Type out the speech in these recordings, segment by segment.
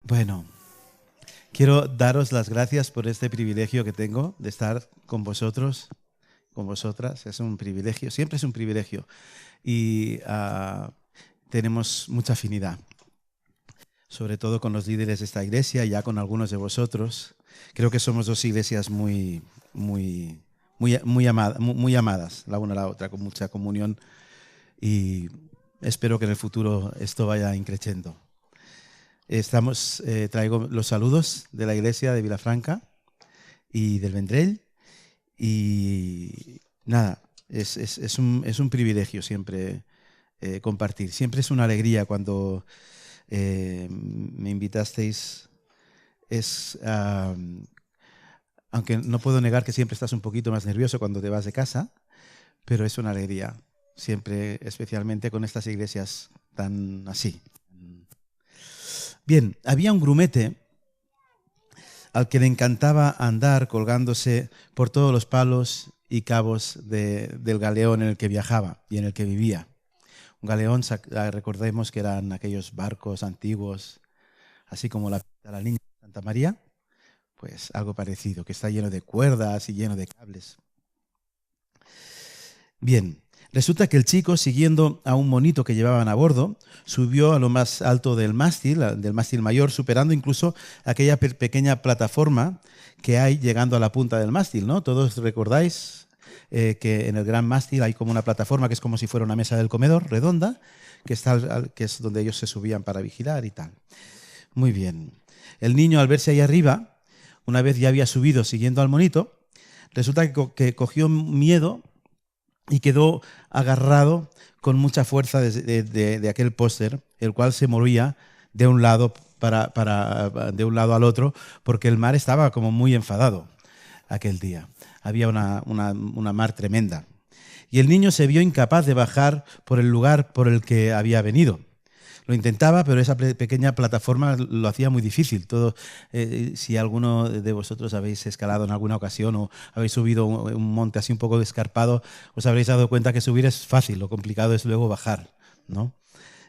Bueno, quiero daros las gracias por este privilegio que tengo de estar con vosotros, con vosotras. Es un privilegio, siempre es un privilegio. Y tenemos mucha afinidad, sobre todo con los líderes de esta iglesia y ya con algunos de vosotros. Creo que somos dos iglesias muy amadas la una a la otra, con mucha comunión. Y espero que en el futuro esto vaya increciendo. Traigo los saludos de la iglesia de Vilafranca y del Vendrell. Y nada, es un privilegio siempre compartir. Siempre es una alegría cuando me invitasteis. Aunque no puedo negar que siempre estás un poquito más nervioso cuando te vas de casa, pero es una alegría. Siempre, especialmente con estas iglesias tan así. Bien, había un grumete al que le encantaba andar colgándose por todos los palos y cabos del galeón en el que viajaba y en el que vivía. Un galeón, recordemos que eran aquellos barcos antiguos, así como la Niña de Santa María, pues algo parecido, que está lleno de cuerdas y lleno de cables. Bien, resulta que el chico, siguiendo a un monito que llevaban a bordo, subió a lo más alto del mástil mayor, superando incluso aquella pequeña plataforma que hay llegando a la punta del mástil, ¿no? Todos recordáis que en el gran mástil hay como una plataforma que es como si fuera una mesa del comedor, redonda, que es donde ellos se subían para vigilar y tal. Muy bien. El niño, al verse ahí arriba, una vez ya había subido siguiendo al monito, resulta que cogió miedo y quedó agarrado con mucha fuerza de aquel póster, el cual se movía de un lado de un lado al otro, porque el mar estaba como muy enfadado aquel día. Había una mar tremenda. Y el niño se vio incapaz de bajar por el lugar por el que había venido. Lo intentaba, pero esa pequeña plataforma lo hacía muy difícil. Si alguno de vosotros habéis escalado en alguna ocasión o habéis subido un monte así un poco escarpado, os habréis dado cuenta que subir es fácil, lo complicado es luego bajar, ¿no?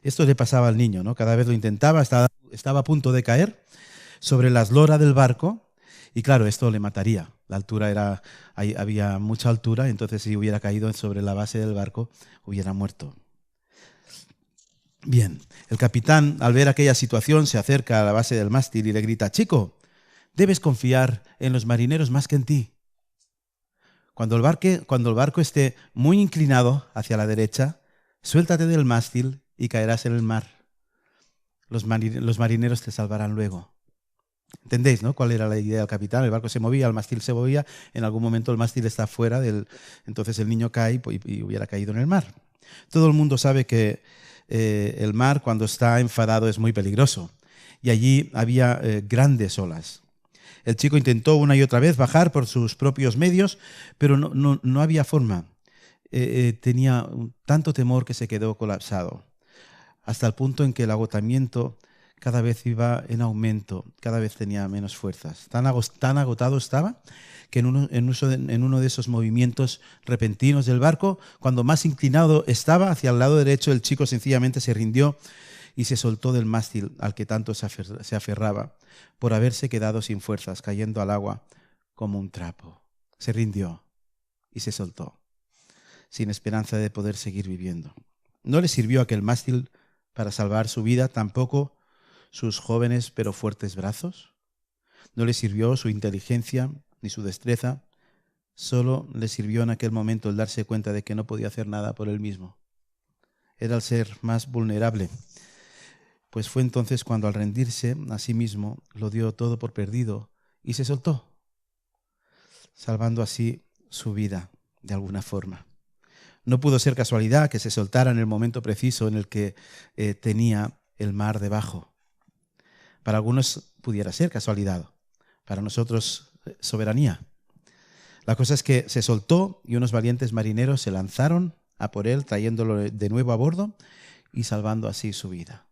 Esto le pasaba al niño, ¿no? Cada vez lo intentaba, estaba a punto de caer sobre la eslora del barco y claro, esto le mataría. Había mucha altura, entonces si hubiera caído sobre la base del barco, hubiera muerto. Bien, el capitán, al ver aquella situación, se acerca a la base del mástil y le grita: «Chico, debes confiar en los marineros más que en ti. Cuando el barco esté muy inclinado hacia la derecha, suéltate del mástil y caerás en el mar. Los marineros te salvarán luego». ¿Entendéis, no? ¿Cuál era la idea del capitán? El barco se movía, el mástil se movía, en algún momento el mástil está fuera entonces el niño cae y hubiera caído en el mar. Todo el mundo sabe que el mar, cuando está enfadado, es muy peligroso. Y allí había grandes olas. El chico intentó una y otra vez bajar por sus propios medios, pero no había forma. Tenía tanto temor que se quedó colapsado, hasta el punto en que el agotamiento cada vez iba en aumento, cada vez tenía menos fuerzas. Tan agotado estaba que en uno de esos movimientos repentinos del barco, cuando más inclinado estaba hacia el lado derecho, el chico sencillamente se rindió y se soltó del mástil al que tanto se aferraba, por haberse quedado sin fuerzas, cayendo al agua como un trapo. Se rindió y se soltó, sin esperanza de poder seguir viviendo. No le sirvió aquel mástil para salvar su vida, tampoco sus jóvenes pero fuertes brazos. No le sirvió su inteligencia ni su destreza. Solo le sirvió en aquel momento el darse cuenta de que no podía hacer nada por él mismo. Era el ser más vulnerable. Pues fue entonces cuando, al rendirse a sí mismo, lo dio todo por perdido y se soltó, salvando así su vida de alguna forma. No pudo ser casualidad que se soltara en el momento preciso en el que tenía el mar debajo. Para algunos pudiera ser casualidad, para nosotros soberanía. La cosa es que se soltó y unos valientes marineros se lanzaron a por él, trayéndolo de nuevo a bordo y salvando así su vida.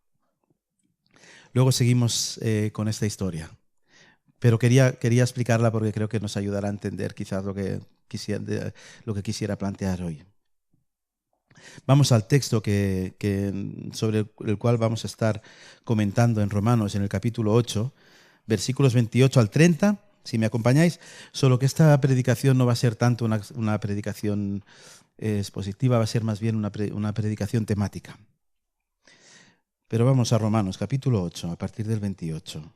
Luego seguimos con esta historia, pero quería explicarla porque creo que nos ayudará a entender quizás lo que quisiera plantear hoy. Vamos al texto sobre el cual vamos a estar comentando en Romanos, en el capítulo 8, versículos 28 al 30, si me acompañáis, solo que esta predicación no va a ser tanto una predicación expositiva, va a ser más bien una predicación temática. Pero vamos a Romanos, capítulo 8, a partir del 28.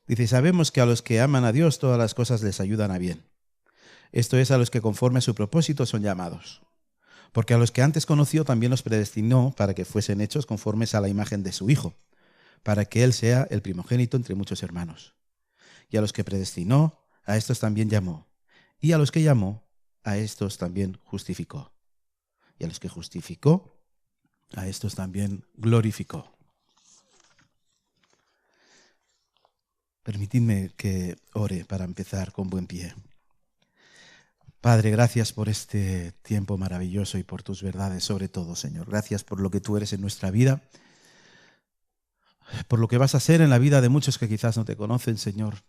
Dice, sabemos que a los que aman a Dios todas las cosas les ayudan a bien. Esto es, a los que conforme a su propósito son llamados. Porque a los que antes conoció también los predestinó para que fuesen hechos conformes a la imagen de su Hijo, para que Él sea el primogénito entre muchos hermanos. Y a los que predestinó, a estos también llamó. Y a los que llamó, a estos también justificó. Y a los que justificó, a estos también glorificó. Permitidme que ore para empezar con buen pie. Padre, gracias por este tiempo maravilloso y por tus verdades sobre todo, Señor. Gracias por lo que tú eres en nuestra vida, por lo que vas a hacer en la vida de muchos que quizás no te conocen, Señor.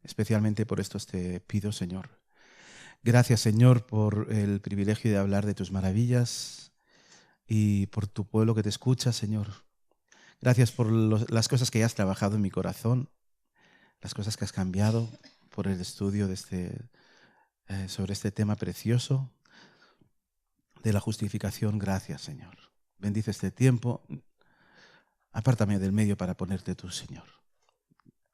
Especialmente por esto te pido, Señor. Gracias, Señor, por el privilegio de hablar de tus maravillas y por tu pueblo que te escucha, Señor. Gracias por las cosas que has trabajado en mi corazón, las cosas que has cambiado por el estudio sobre este tema precioso de la justificación. Gracias, Señor. Bendice este tiempo. Apártame del medio para ponerte tú, Señor.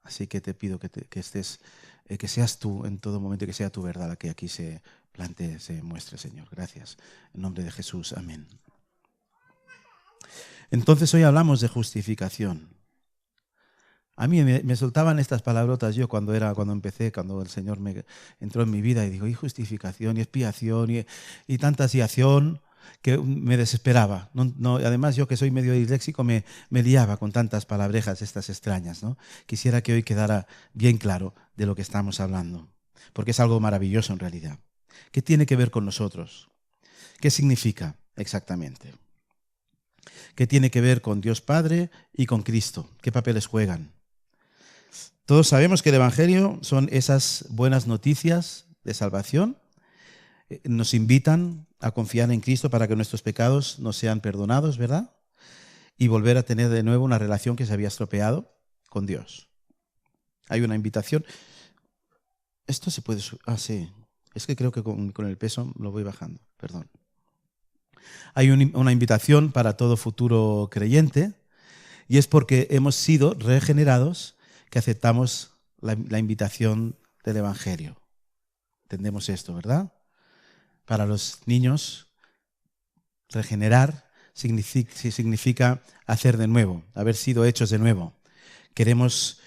Así que te pido que seas tú en todo momento, que sea tu verdad la que aquí se plantee, se muestre, Señor. Gracias. En nombre de Jesús. Amén. Entonces hoy hablamos de justificación. A mí me soltaban estas palabrotas yo cuando empecé, cuando el Señor me entró en mi vida y dijo, y justificación, y expiación, y tanta asiación, que me desesperaba. Además, yo que soy medio disléxico me liaba con tantas palabrejas estas extrañas, ¿no? Quisiera que hoy quedara bien claro de lo que estamos hablando, porque es algo maravilloso en realidad. ¿Qué tiene que ver con nosotros? ¿Qué significa exactamente? ¿Qué tiene que ver con Dios Padre y con Cristo? ¿Qué papeles juegan? Todos sabemos que el Evangelio son esas buenas noticias de salvación. Nos invitan a confiar en Cristo para que nuestros pecados nos sean perdonados, ¿verdad? Y volver a tener de nuevo una relación que se había estropeado con Dios. Hay una invitación. Esto se puede... sí. Es que creo que con el peso lo voy bajando. Perdón. Hay una invitación para todo futuro creyente y es porque hemos sido regenerados que aceptamos la invitación del Evangelio. Entendemos esto, ¿verdad? Para los niños, regenerar significa hacer de nuevo, haber sido hechos de nuevo. Queremos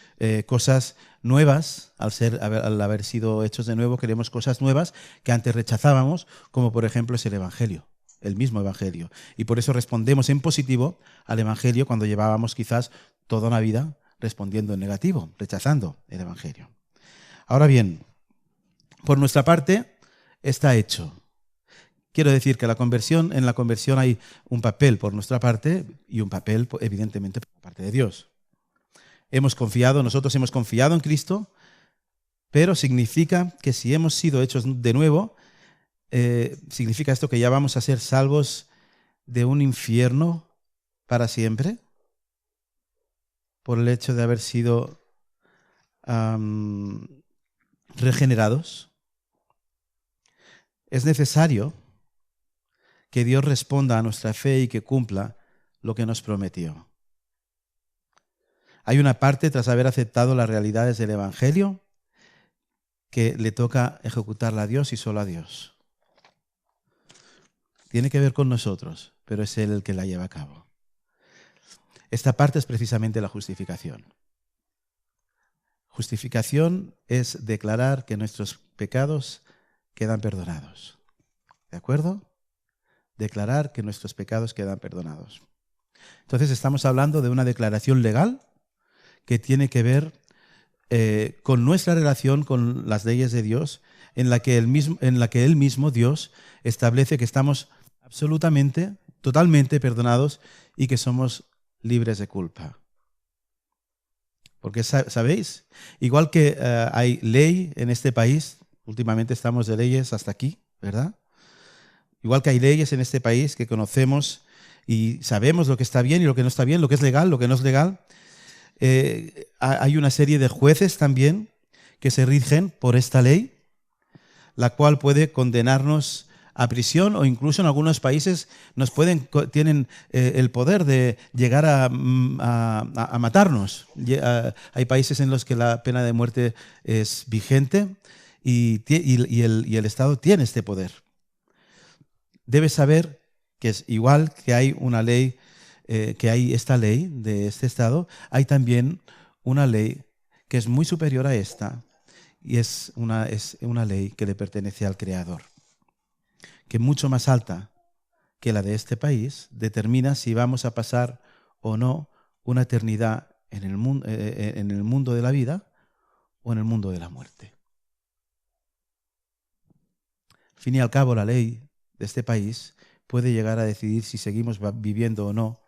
cosas nuevas, al haber sido hechos de nuevo, queremos cosas nuevas que antes rechazábamos, como por ejemplo es el Evangelio, el mismo Evangelio. Y por eso respondemos en positivo al Evangelio cuando llevábamos quizás toda una vida respondiendo en negativo, rechazando el Evangelio. Ahora bien, por nuestra parte está hecho. Quiero decir que en la conversión hay un papel por nuestra parte y un papel, evidentemente, por parte de Dios. Nosotros hemos confiado en Cristo, pero significa que si hemos sido hechos de nuevo, significa esto que ya vamos a ser salvos de un infierno para siempre, por el hecho de haber sido regenerados. Es necesario que Dios responda a nuestra fe y que cumpla lo que nos prometió. Hay una parte, tras haber aceptado las realidades del Evangelio, que le toca ejecutarla a Dios y solo a Dios. Tiene que ver con nosotros, pero es Él el que la lleva a cabo. Esta parte es precisamente la justificación. Justificación es declarar que nuestros pecados quedan perdonados. ¿De acuerdo? Declarar que nuestros pecados quedan perdonados. Entonces estamos hablando de una declaración legal que tiene que ver con nuestra relación con las leyes de Dios, en la que Él mismo, Dios, establece que estamos absolutamente, totalmente perdonados y que somos libres de culpa. Porque, ¿sabéis? Igual que hay ley en este país, Últimamente estamos de leyes hasta aquí, ¿verdad? Igual que hay leyes en este país que conocemos y sabemos lo que está bien y lo que no está bien, lo que es legal, lo que no es legal. Hay una serie de jueces también que se rigen por esta ley, la cual puede condenarnos a prisión o incluso en algunos países tienen el poder de llegar a matarnos. Hay países en los que la pena de muerte es vigente y el Estado tiene este poder. Debes saber que es igual que hay una ley, que hay esta ley de este Estado, hay también una ley que es muy superior a esta y es una ley que le pertenece al Creador, que mucho más alta que la de este país determina si vamos a pasar o no una eternidad en el mundo de la vida o en el mundo de la muerte. Al fin y al cabo, la ley de este país puede llegar a decidir si seguimos viviendo o no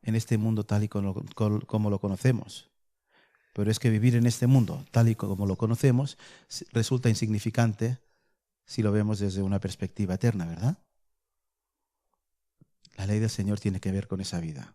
en este mundo tal y como lo conocemos. Pero es que vivir en este mundo tal y como lo conocemos resulta insignificante si lo vemos desde una perspectiva eterna, ¿verdad? La ley del Señor tiene que ver con esa vida.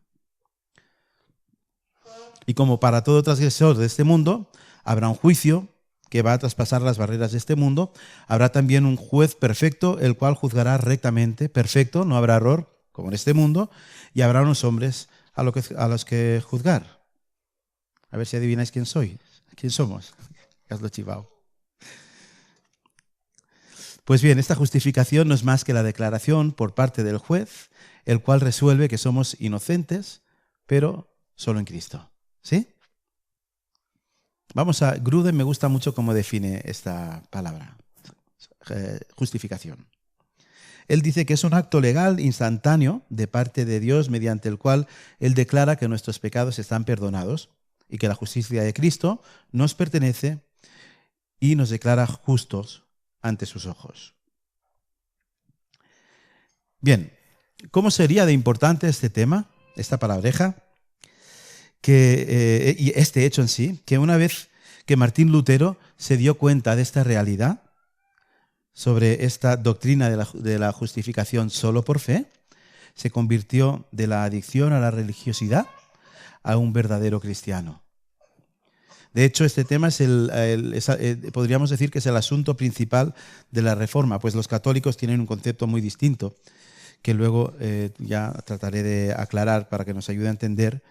Y como para todo transgresor de este mundo, habrá un juicio que va a traspasar las barreras de este mundo. Habrá también un juez perfecto, el cual juzgará rectamente, perfecto, no habrá error, como en este mundo, y habrá unos hombres a los que juzgar. A ver si adivináis quién soy, quién somos. Hazlo chivao. Pues bien, esta justificación no es más que la declaración por parte del juez, el cual resuelve que somos inocentes, pero solo en Cristo. ¿Sí? Gruden me gusta mucho cómo define esta palabra, justificación. Él dice que es un acto legal instantáneo de parte de Dios mediante el cual Él declara que nuestros pecados están perdonados y que la justicia de Cristo nos pertenece y nos declara justos ante sus ojos. Bien, ¿cómo sería de importante este tema, esta palabreja? Y este hecho en sí, que una vez que Martín Lutero se dio cuenta de esta realidad, sobre esta doctrina de la justificación solo por fe, se convirtió de la adicción a la religiosidad a un verdadero cristiano. De hecho, este tema podríamos decir que es el asunto principal de la Reforma, pues los católicos tienen un concepto muy distinto, que luego ya trataré de aclarar para que nos ayude a entender.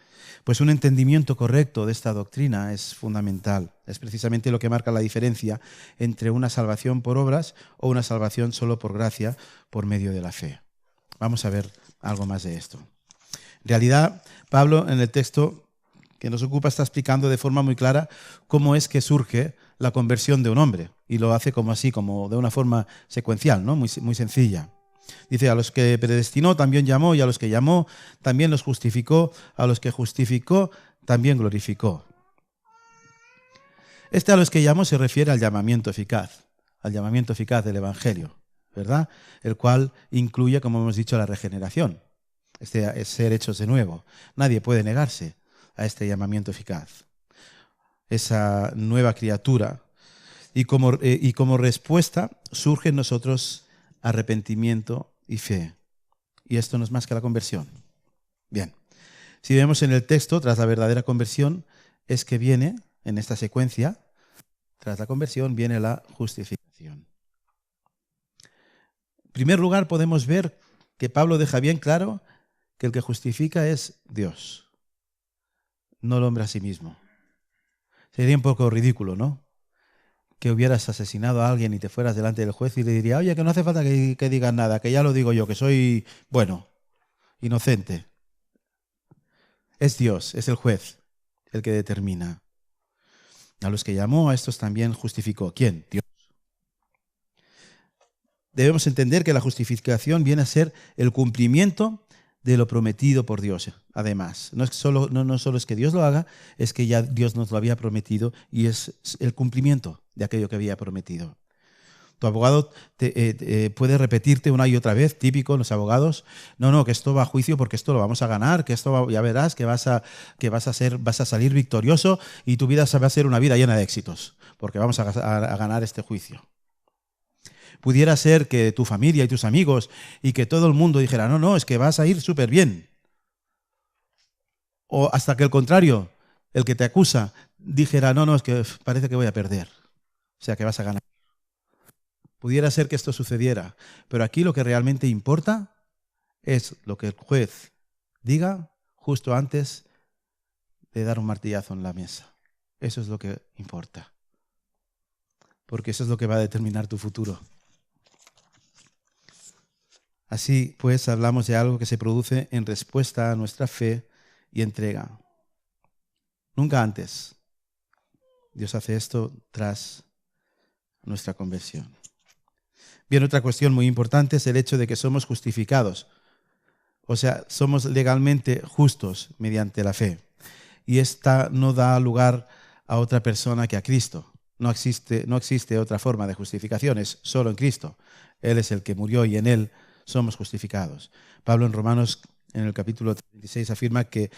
Pues un entendimiento correcto de esta doctrina es fundamental. Es precisamente lo que marca la diferencia entre una salvación por obras o una salvación solo por gracia, por medio de la fe. Vamos a ver algo más de esto. En realidad, Pablo, en el texto que nos ocupa, está explicando de forma muy clara cómo es que surge la conversión de un hombre. Y lo hace como de una forma secuencial, ¿no? Muy sencilla. Dice, a los que predestinó también llamó, y a los que llamó también los justificó, a los que justificó también glorificó. A los que llamó se refiere al llamamiento eficaz del Evangelio, ¿verdad? El cual incluye, como hemos dicho, la regeneración, es ser hechos de nuevo. Nadie puede negarse a este llamamiento eficaz, esa nueva criatura. Y como respuesta surge en nosotros arrepentimiento y fe. Y esto no es más que la conversión. Bien, si vemos en el texto, tras la verdadera conversión, es que viene, en esta secuencia, tras la conversión viene la justificación. En primer lugar, podemos ver que Pablo deja bien claro que el que justifica es Dios, no el hombre a sí mismo. Sería un poco ridículo, ¿no? Que hubieras asesinado a alguien y te fueras delante del juez y le diría, oye, que no hace falta que digas nada, que ya lo digo yo, que soy bueno, inocente. Es Dios, es el juez, el que determina. A los que llamó, a estos también justificó. ¿Quién? Dios. Debemos entender que la justificación viene a ser el cumplimiento de lo prometido por Dios. Además, no solo es que Dios lo haga, es que ya Dios nos lo había prometido y es el cumplimiento de aquello que había prometido. Tu abogado puede repetirte una y otra vez, típico los abogados, no, que esto va a juicio porque esto lo vamos a ganar, que esto ya verás que vas a salir victorioso y tu vida va a ser una vida llena de éxitos, porque vamos a ganar este juicio. Pudiera ser que tu familia y tus amigos y que todo el mundo dijera, no, no, es que vas a ir súper bien. O hasta que el contrario, el que te acusa, dijera, no, no, es que parece que voy a perder. O sea, que vas a ganar. Pudiera ser que esto sucediera, pero aquí lo que realmente importa es lo que el juez diga justo antes de dar un martillazo en la mesa. Eso es lo que importa, porque eso es lo que va a determinar tu futuro. Así pues, hablamos de algo que se produce en respuesta a nuestra fe y entrega. Nunca antes. Dios hace esto tras nuestra conversión. Bien, otra cuestión muy importante es el hecho de que somos justificados. O sea, somos legalmente justos mediante la fe. Y esta no da lugar a otra persona que a Cristo. No existe otra forma de justificación, es solo en Cristo. Él es el que murió y en Él somos justificados. Pablo en Romanos, en el capítulo 36, afirma que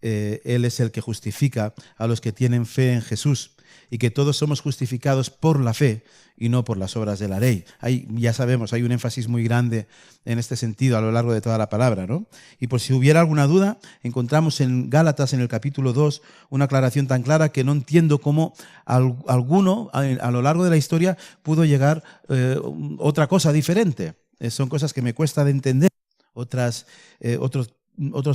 Él es el que justifica a los que tienen fe en Jesús y que todos somos justificados por la fe y no por las obras de la ley. Ya sabemos, hay un énfasis muy grande en este sentido a lo largo de toda la palabra, ¿no? Y por si hubiera alguna duda, encontramos en Gálatas, en el capítulo 2, una aclaración tan clara que no entiendo cómo alguno a lo largo de la historia pudo llegar otra cosa diferente. Son cosas que me cuesta de entender. Otros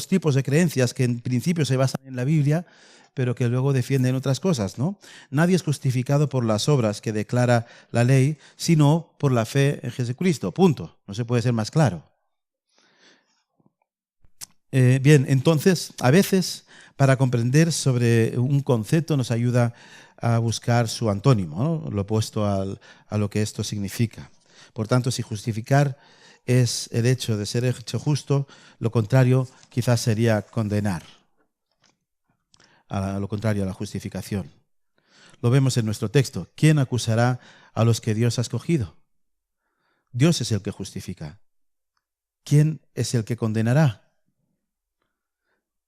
tipos de creencias que en principio se basan en la Biblia, pero que luego defienden otras cosas, ¿no? Nadie es justificado por las obras que declara la ley, sino por la fe en Jesucristo. Punto. No se puede ser más claro. Bien, entonces, a veces, para comprender sobre un concepto nos ayuda a buscar su antónimo, ¿no? Lo opuesto a lo que esto significa. Por tanto, si justificar es el hecho de ser hecho justo, lo contrario quizás sería condenar. A lo contrario a la justificación. Lo vemos en nuestro texto. ¿Quién acusará a los que Dios ha escogido? Dios es el que justifica. ¿Quién es el que condenará?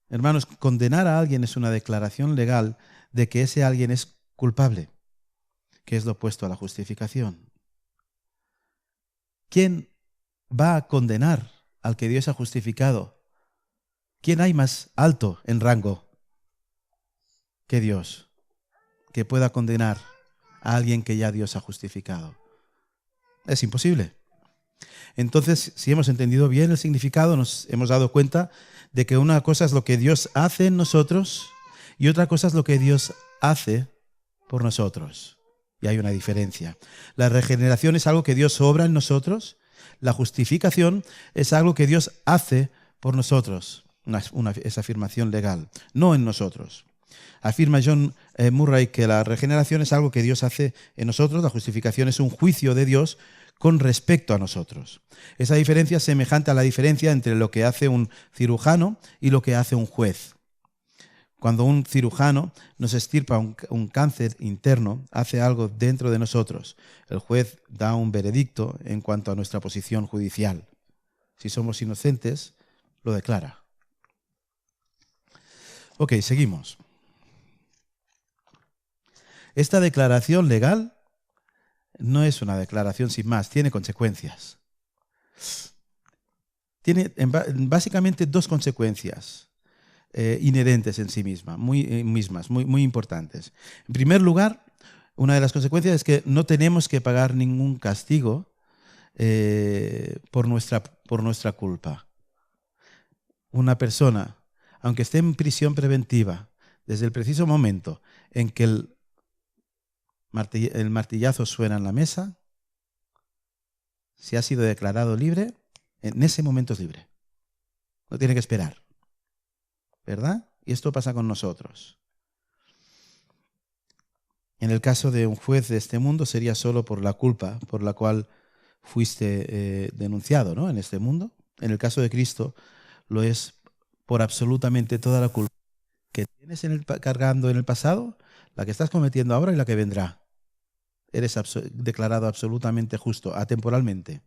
Hermanos, condenar a alguien es una declaración legal de que ese alguien es culpable, que es lo opuesto a la justificación. ¿Quién va a condenar al que Dios ha justificado? ¿Quién hay más alto en rango que Dios, que pueda condenar a alguien que ya Dios ha justificado? Es imposible. Entonces, si hemos entendido bien el significado, nos hemos dado cuenta de que una cosa es lo que Dios hace en nosotros y otra cosa es lo que Dios hace por nosotros. Y hay una diferencia. La regeneración es algo que Dios obra en nosotros. La justificación es algo que Dios hace por nosotros. Es afirmación legal, no en nosotros. Afirma John Murray que la regeneración es algo que Dios hace en nosotros, la justificación es un juicio de Dios con respecto a nosotros. Esa diferencia es semejante a la diferencia entre lo que hace un cirujano y lo que hace un juez. Cuando un cirujano nos extirpa un cáncer interno, hace algo dentro de nosotros. El juez da un veredicto en cuanto a nuestra posición judicial. Si somos inocentes, lo declara. Ok, seguimos. Esta declaración legal no es una declaración sin más, tiene consecuencias. Tiene básicamente dos consecuencias inherentes en sí mismas, muy importantes. En primer lugar, una de las consecuencias es que no tenemos que pagar ningún castigo por nuestra culpa. Una persona, aunque esté en prisión preventiva, desde el preciso momento en que el martillazo suena en la mesa, si ha sido declarado libre, en ese momento es libre. No tiene que esperar. ¿Verdad? Y esto pasa con nosotros. En el caso de un juez de este mundo sería solo por la culpa por la cual fuiste denunciado, ¿no? En este mundo. En el caso de Cristo lo es por absolutamente toda la culpa que tienes cargando en el pasado, la que estás cometiendo ahora y la que vendrá. Eres declarado absolutamente justo, atemporalmente.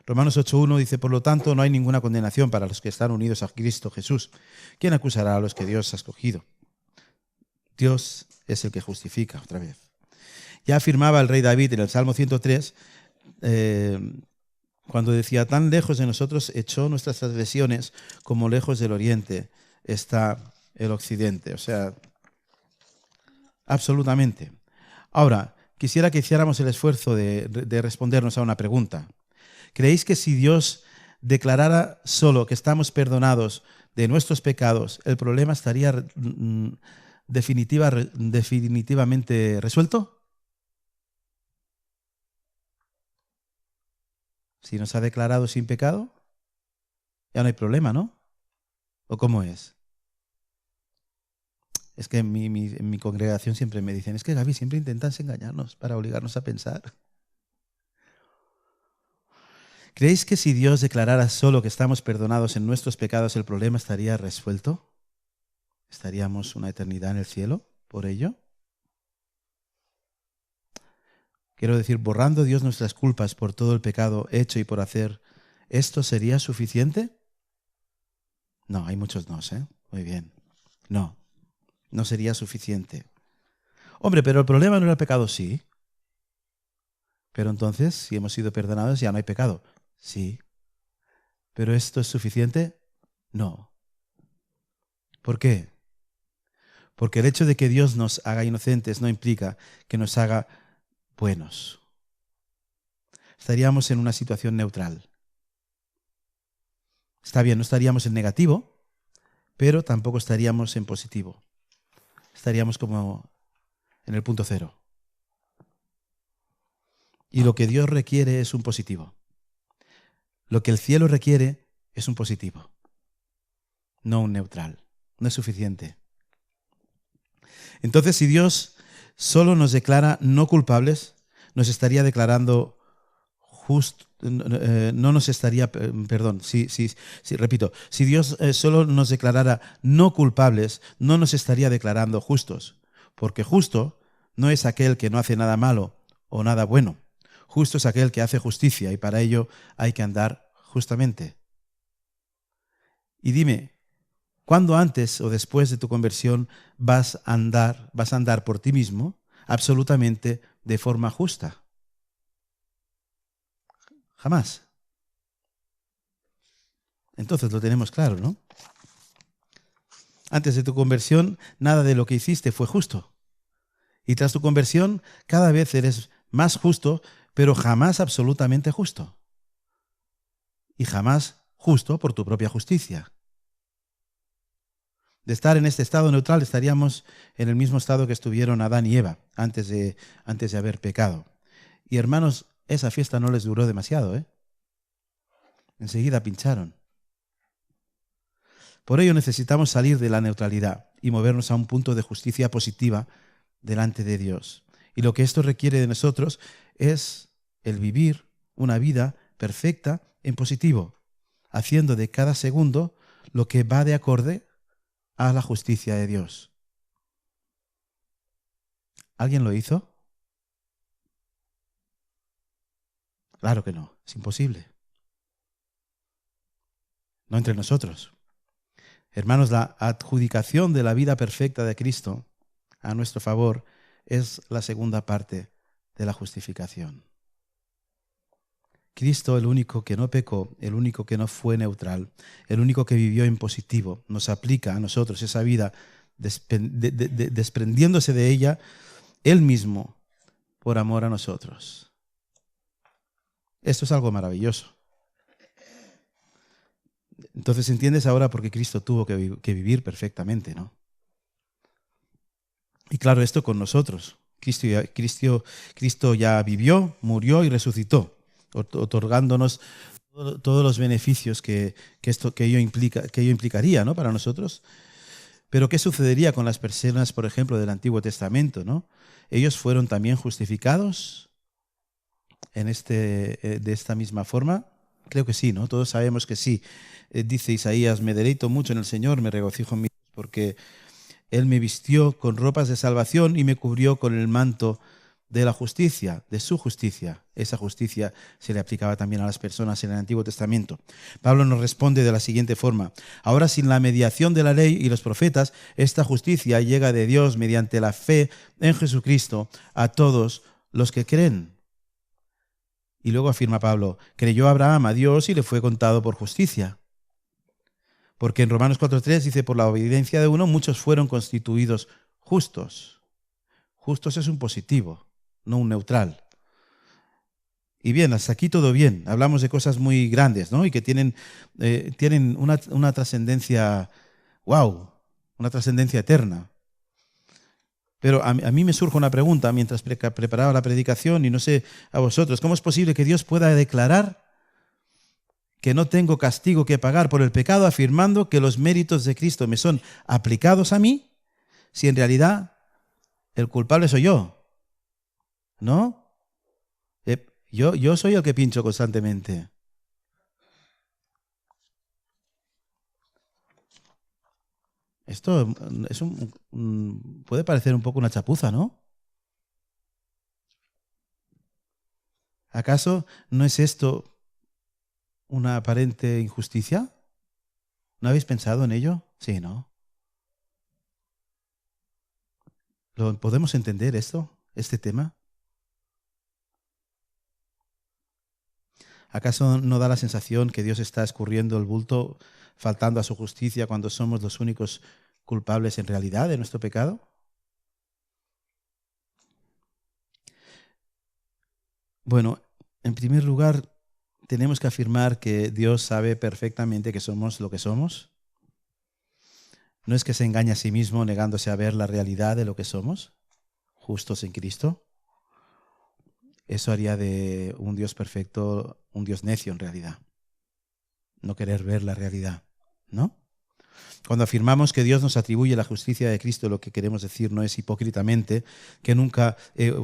Romanos 8.1 dice, por lo tanto, no hay ninguna condenación para los que están unidos a Cristo Jesús. ¿Quién acusará a los que Dios ha escogido? Dios es el que justifica, otra vez. Ya afirmaba el rey David en el Salmo 103, cuando decía, tan lejos de nosotros echó nuestras transgresiones como lejos del oriente está el occidente. O sea, absolutamente. Ahora, quisiera que hiciéramos el esfuerzo de respondernos a una pregunta. ¿Creéis que si Dios declarara solo que estamos perdonados de nuestros pecados, el problema estaría definitivamente resuelto? Si nos ha declarado sin pecado, ya no hay problema, ¿no? ¿O cómo es? Es que en mi congregación siempre me dicen, es que Gaby, siempre intentas engañarnos para obligarnos a pensar. ¿Creéis que si Dios declarara solo que estamos perdonados en nuestros pecados, el problema estaría resuelto? ¿Estaríamos una eternidad en el cielo por ello? Quiero decir, borrando Dios nuestras culpas por todo el pecado hecho y por hacer, ¿esto sería suficiente? No, hay muchos no, ¿eh? Muy bien. No, no sería suficiente. Hombre, pero el problema no era el pecado, sí. Pero entonces, si hemos sido perdonados, ya no hay pecado. Sí. ¿Pero esto es suficiente? No. ¿Por qué? Porque el hecho de que Dios nos haga inocentes no implica que nos haga buenos. Estaríamos en una situación neutral. Está bien, no estaríamos en negativo, pero tampoco estaríamos en positivo. Estaríamos como en el punto cero. Y lo que Dios requiere es un positivo. Lo que el cielo requiere es un positivo, no un neutral. No es suficiente. Entonces, si Dios solo nos declara no culpables, nos estaría declarando no nos estaría, perdón, repito, si Dios solo nos declarara no culpables, no nos estaría declarando justos, porque justo no es aquel que no hace nada malo o nada bueno. Justo es aquel que hace justicia y para ello hay que andar justamente. Y dime, ¿cuándo antes o después de tu conversión vas a andar por ti mismo absolutamente de forma justa? Jamás. Entonces lo tenemos claro, ¿no? Antes de tu conversión, nada de lo que hiciste fue justo. Y tras tu conversión, cada vez eres más justo, pero jamás absolutamente justo. Y jamás justo por tu propia justicia. De estar en este estado neutral, estaríamos en el mismo estado que estuvieron Adán y Eva antes de haber pecado. Y hermanos, esa fiesta no les duró demasiado, ¿eh? Enseguida pincharon. Por ello necesitamos salir de la neutralidad y movernos a un punto de justicia positiva delante de Dios. Y lo que esto requiere de nosotros es el vivir una vida perfecta en positivo, haciendo de cada segundo lo que va de acorde a la justicia de Dios. ¿Alguien lo hizo? Claro que no, es imposible. No entre nosotros. Hermanos, la adjudicación de la vida perfecta de Cristo a nuestro favor es la segunda parte de la justificación. Cristo, el único que no pecó, el único que no fue neutral, el único que vivió en positivo, nos aplica a nosotros esa vida desprendiéndose de ella Él mismo por amor a nosotros. Esto es algo maravilloso. Entonces entiendes ahora por qué Cristo tuvo que vivir perfectamente, ¿no? Y claro, esto con nosotros. Cristo ya vivió, murió y resucitó, otorgándonos todos los beneficios que ello implicaría, ¿no? Para nosotros. Pero ¿qué sucedería con las personas, por ejemplo, del Antiguo Testamento, ¿no? ¿Ellos fueron también justificados de esta misma forma? Creo que sí, ¿no? Todos sabemos que sí. Dice Isaías, me deleito mucho en el Señor, me regocijo en mí, porque Él me vistió con ropas de salvación y me cubrió con el manto de la justicia, de su justicia. Esa justicia se le aplicaba también a las personas en el Antiguo Testamento. Pablo nos responde de la siguiente forma: ahora, sin la mediación de la ley y los profetas, esta justicia llega de Dios mediante la fe en Jesucristo a todos los que creen. Y luego afirma Pablo, creyó Abraham a Dios y le fue contado por justicia. Porque en Romanos 4:3 dice, por la obediencia de uno muchos fueron constituidos justos. Justos es un positivo, no un neutral. Y bien, hasta aquí todo bien. Hablamos de cosas muy grandes, ¿no? Y que tienen una trascendencia, wow, una trascendencia eterna. Pero a mí me surge una pregunta mientras preparaba la predicación y no sé a vosotros, ¿cómo es posible que Dios pueda declarar que no tengo castigo que pagar por el pecado afirmando que los méritos de Cristo me son aplicados a mí si en realidad el culpable soy yo? ¿No? Yo soy el que pincho constantemente. Esto es puede parecer un poco una chapuza, ¿no? ¿Acaso no es esto una aparente injusticia? ¿No habéis pensado en ello? Sí, ¿no? ¿Podemos entender este tema? ¿Acaso no da la sensación que Dios está escurriendo el bulto, faltando a su justicia cuando somos los únicos culpables en realidad de nuestro pecado? Bueno, en primer lugar, tenemos que afirmar que Dios sabe perfectamente que somos lo que somos. No es que se engañe a sí mismo negándose a ver la realidad de lo que somos, justos en Cristo. Eso haría de un Dios perfecto un Dios necio en realidad. No querer ver la realidad, ¿no? Cuando afirmamos que Dios nos atribuye la justicia de Cristo, lo que queremos decir no es hipócritamente que nunca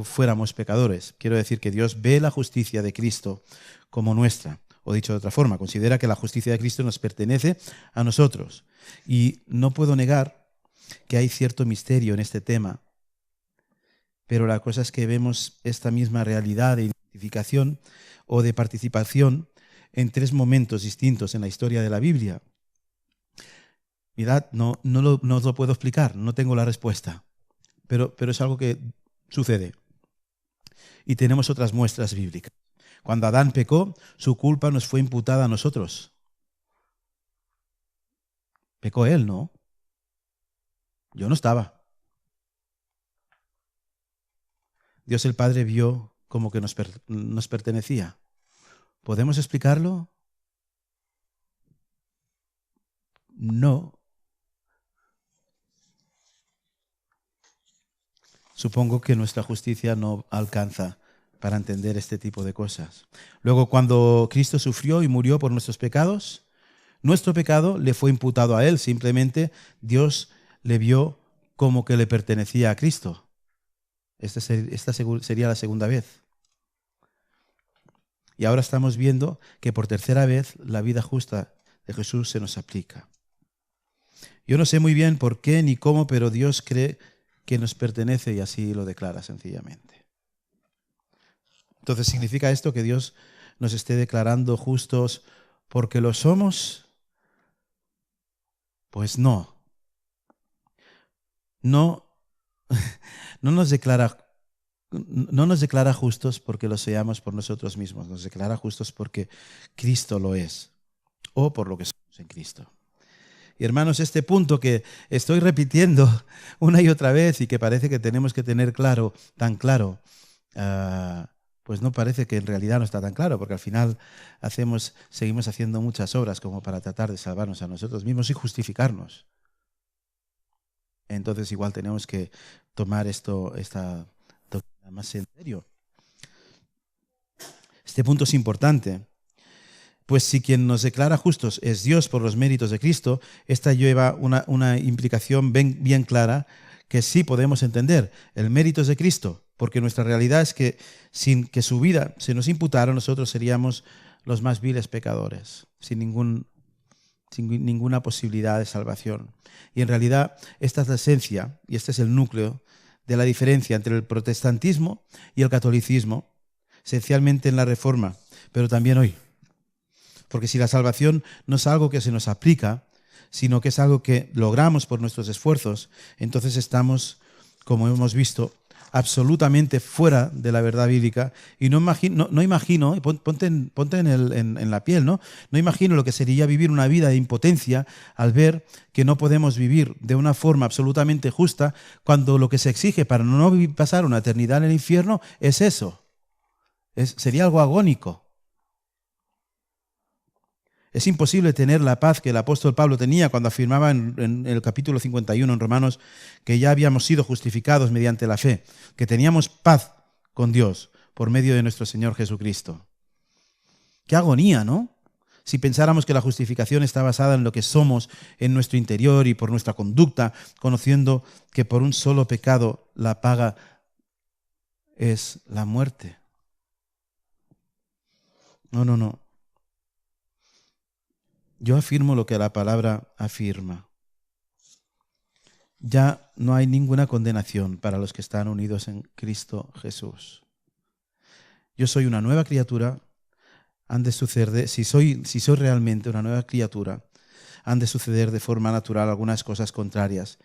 fuéramos pecadores. Quiero decir que Dios ve la justicia de Cristo como nuestra. O dicho de otra forma, considera que la justicia de Cristo nos pertenece a nosotros. Y no puedo negar que hay cierto misterio en este tema, pero la cosa es que vemos esta misma realidad de identificación o de participación en tres momentos distintos en la historia de la Biblia. Mirad, no os lo puedo explicar, no tengo la respuesta, pero es algo que sucede. Y tenemos otras muestras bíblicas. Cuando Adán pecó, su culpa nos fue imputada a nosotros. Pecó él, ¿no? Yo no estaba. Dios el Padre vio como que nos pertenecía. ¿Podemos explicarlo? No. Supongo que nuestra justicia no alcanza para entender este tipo de cosas. Luego, cuando Cristo sufrió y murió por nuestros pecados, nuestro pecado le fue imputado a Él. Simplemente Dios le vio como que le pertenecía a Cristo. Esta sería la segunda vez. Y ahora estamos viendo que por tercera vez la vida justa de Jesús se nos aplica. Yo no sé muy bien por qué ni cómo, pero Dios cree que nos pertenece y así lo declara sencillamente. Entonces, ¿significa esto que Dios nos esté declarando justos porque lo somos? Pues no. No nos declara justos porque lo seamos por nosotros mismos. Nos declara justos porque Cristo lo es o por lo que somos en Cristo. Y hermanos, este punto que estoy repitiendo una y otra vez y que parece que tenemos que tener claro, tan claro, pues no parece que en realidad no está tan claro, porque al final seguimos haciendo muchas obras como para tratar de salvarnos a nosotros mismos y justificarnos. Entonces igual tenemos que tomar esta doctrina más en serio. Este punto es importante. Pues si quien nos declara justos es Dios por los méritos de Cristo, esta lleva una implicación bien clara que sí podemos entender. El mérito es de Cristo, porque nuestra realidad es que sin que su vida se nos imputara, nosotros seríamos los más viles pecadores, sin ninguna posibilidad de salvación. Y en realidad esta es la esencia y este es el núcleo de la diferencia entre el protestantismo y el catolicismo, esencialmente en la Reforma, pero también hoy. Porque si la salvación no es algo que se nos aplica, sino que es algo que logramos por nuestros esfuerzos, entonces estamos, como hemos visto, absolutamente fuera de la verdad bíblica y no imagino, ponte en la piel, ¿no? No imagino lo que sería vivir una vida de impotencia al ver que no podemos vivir de una forma absolutamente justa cuando lo que se exige para no pasar una eternidad en el infierno es eso. Sería algo agónico. Es imposible tener la paz que el apóstol Pablo tenía cuando afirmaba en el capítulo 51 en Romanos que ya habíamos sido justificados mediante la fe, que teníamos paz con Dios por medio de nuestro Señor Jesucristo. Qué agonía, ¿no? Si pensáramos que la justificación está basada en lo que somos en nuestro interior y por nuestra conducta, conociendo que por un solo pecado la paga es la muerte. No. Yo afirmo lo que la palabra afirma. Ya no hay ninguna condenación para los que están unidos en Cristo Jesús. Yo soy una nueva criatura. Han de suceder, si soy realmente una nueva criatura, han de suceder de forma natural algunas cosas contrarias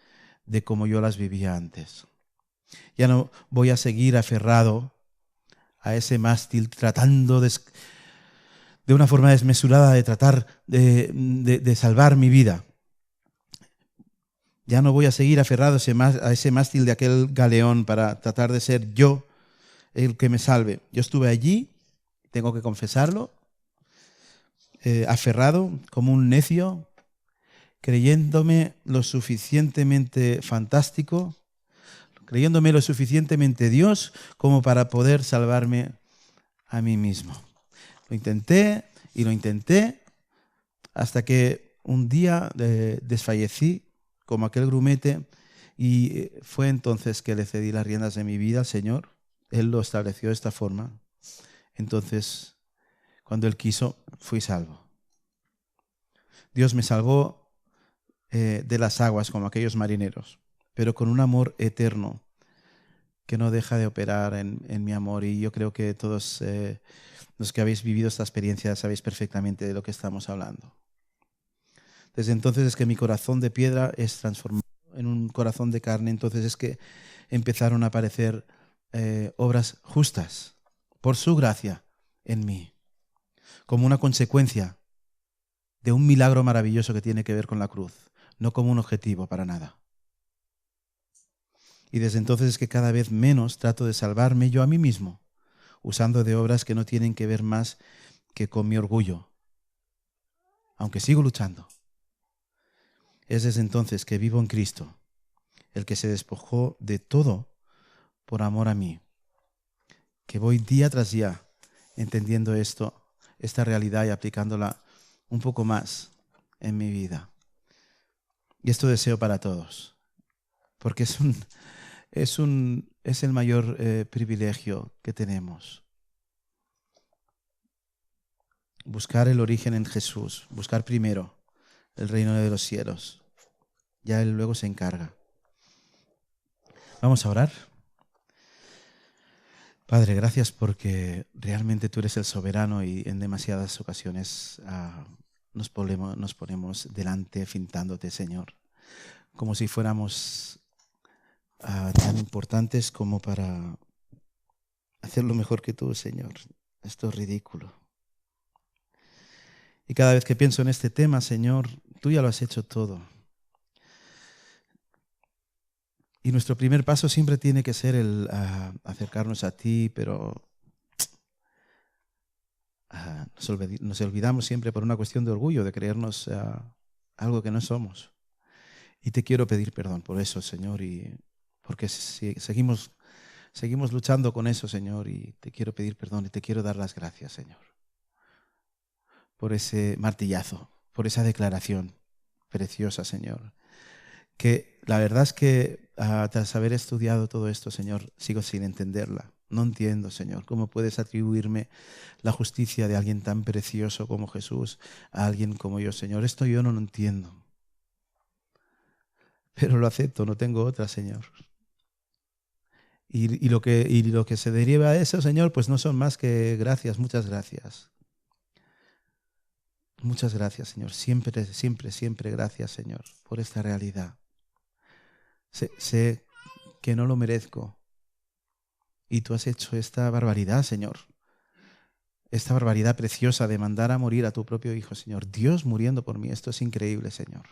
de como yo las vivía antes. Ya no voy a seguir aferrado a ese mástil tratando de una forma desmesurada de tratar de salvar mi vida. Ya no voy a seguir aferrado a ese mástil de aquel galeón para tratar de ser yo el que me salve. Yo estuve allí, tengo que confesarlo, aferrado como un necio, creyéndome lo suficientemente fantástico, creyéndome lo suficientemente Dios como para poder salvarme a mí mismo. Lo intenté hasta que un día desfallecí como aquel grumete y fue entonces que le cedí las riendas de mi vida al Señor. Él lo estableció de esta forma. Entonces, cuando Él quiso, fui salvo. Dios me salvó de las aguas como aquellos marineros, pero con un amor eterno que no deja de operar en mi amor. Y yo creo que todos los que habéis vivido esta experiencia sabéis perfectamente de lo que estamos hablando. Desde entonces es que mi corazón de piedra es transformado en un corazón de carne. Entonces es que empezaron a aparecer obras justas por su gracia en mí, como una consecuencia de un milagro maravilloso que tiene que ver con la cruz, no como un objetivo para nada. Y desde entonces es que cada vez menos trato de salvarme yo a mí mismo, usando de obras que no tienen que ver más que con mi orgullo, aunque sigo luchando. Es desde entonces que vivo en Cristo, el que se despojó de todo por amor a mí, que voy día tras día entendiendo esta realidad y aplicándola un poco más en mi vida. Y esto deseo para todos, porque es el mayor privilegio que tenemos. Buscar el origen en Jesús, buscar primero el reino de los cielos. Ya Él luego se encarga. Vamos a orar. Padre, gracias porque realmente tú eres el soberano y en demasiadas ocasiones nos ponemos delante fintándote, Señor, como si fuéramos tan importantes como para hacerlo mejor que tú, Señor. Esto es ridículo. Y cada vez que pienso en este tema, Señor, tú ya lo has hecho todo. Y nuestro primer paso siempre tiene que ser el acercarnos a ti, pero nos olvidamos siempre por una cuestión de orgullo, de creernos algo que no somos. Y te quiero pedir perdón por eso, Señor, y porque seguimos luchando con eso, Señor, y te quiero pedir perdón y te quiero dar las gracias, Señor, por ese martillazo, por esa declaración preciosa, Señor. Que la verdad es que tras haber estudiado todo esto, Señor, sigo sin entenderla. No entiendo, Señor, cómo puedes atribuirme la justicia de alguien tan precioso como Jesús a alguien como yo, Señor. Esto yo no lo entiendo. Pero lo acepto, no tengo otra, Señor. Y lo que se deriva de eso, Señor, pues no son más que gracias, muchas gracias. Muchas gracias, Señor. Siempre, siempre, siempre gracias, Señor, por esta realidad. Sé que no lo merezco, Y tú has hecho esta barbaridad, Señor. Esta barbaridad preciosa de mandar a morir a tu propio Hijo, Señor. Dios muriendo por mí. Esto es increíble, Señor.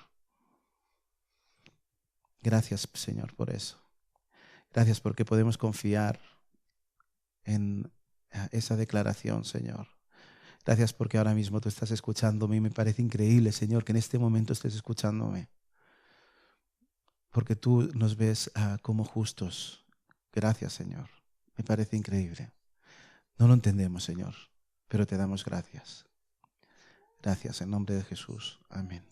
Gracias, Señor, por eso. Gracias porque podemos confiar en esa declaración, Señor. Gracias porque ahora mismo tú estás escuchándome y me parece increíble, Señor, que en este momento estés escuchándome. Porque tú nos ves como justos. Gracias, Señor. Me parece increíble. No lo entendemos, Señor, pero te damos gracias. Gracias en nombre de Jesús. Amén.